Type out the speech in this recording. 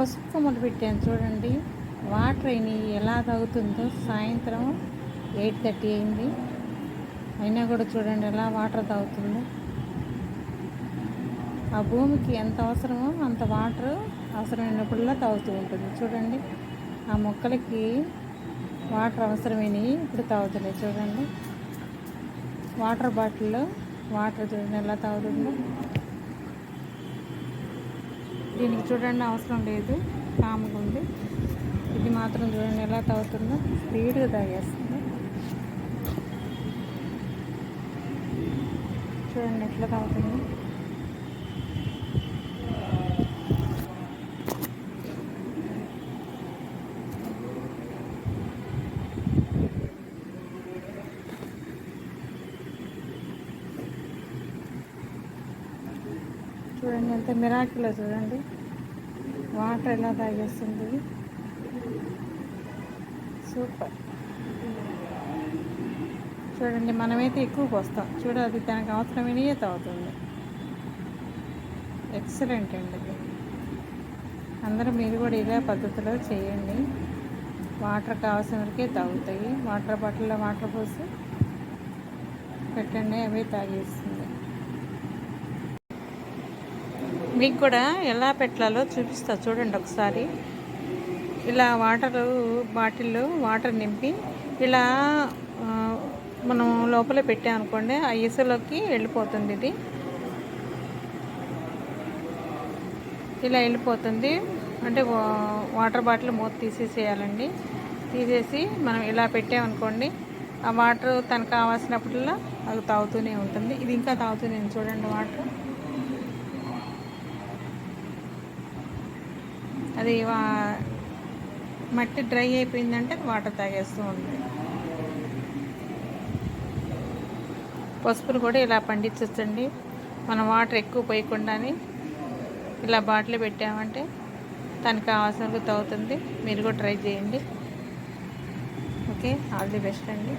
పసుపు కొమ్మలు పెట్టాను చూడండి. వాటర్ అయినాయి ఎలా తాగుతుందో. సాయంత్రం 8:30 అయింది, అయినా కూడా చూడండి ఎలా వాటర్ తాగుతుందో. ఆ భూమికి ఎంత అవసరమో అంత వాటర్ అవసరమైనప్పుడల్లా తాగుతూ ఉంటుంది. చూడండి ఆ మొక్కలకి వాటర్ అవసరమైనవి ఇప్పుడు తాగుతున్నాయి. చూడండి వాటర్ బాటిల్లో వాటర్ చూడండి ఎలా తాగుతుందో. దీనికి చూడండి అవసరం లేదు, కాముగా ఉంది. ఇది మాత్రం చూడండి ఎలా తాగుతుందో, స్పీడ్గా తాగేస్తుంది. చూడండి ఎట్లా తాగుతుంది. చూడండి ఎంత మిరాకిలో చూడండి వాటర్ ఎలా తాగేస్తుంది. సూపర్. చూడండి మనమైతే ఎక్కువ పోస్తాం, చూడాలి తనకు అవసరమైనయే తాగుతుంది. ఎక్సలెంట్ అండి ఇది. అందరూ మీరు కూడా ఇదే పద్ధతిలో చేయండి. వాటర్ కావాల్సిన వరకే తాగుతాయి. వాటర్ బాటిల్లో వాటర్ పోసి పెట్టండి, అవే తాగేస్తుంది. మీకు కూడా ఎలా పెట్టాలో చూపిస్తా చూడండి ఒకసారి. ఇలా బాటిల్లో వాటర్ నింపి ఇలా మనం లోపల పెట్టామనుకోండి, ఆ ఇసులోకి వెళ్ళిపోతుంది. ఇది ఇలా వెళ్ళిపోతుంది. అంటే వాటర్ బాటిల్ మూత తీసేసేయాలండి. తీసేసి మనం ఇలా పెట్టామనుకోండి, ఆ వాటర్ తనకు కావాల్సినప్పుడల్లా అది తాగుతూనే ఉంటుంది. ఇది ఇంకా తాగుతూనే చూడండి వాటర్. అది మట్టి డ్రై అయిపోయిందంటే వాటర్ తాగేస్తూ ఉంటుంది. పసుపును కూడా ఇలా పండించవచ్చండి. మనం వాటర్ ఎక్కువ పోయకుండానే ఇలా బాటిల్ పెట్టామంటే తనకు కావాల్సినవి తాగుతుంది. మీరు కూడా ట్రై చేయండి. ఓకే, ఆల్ ది బెస్ట్ అండి.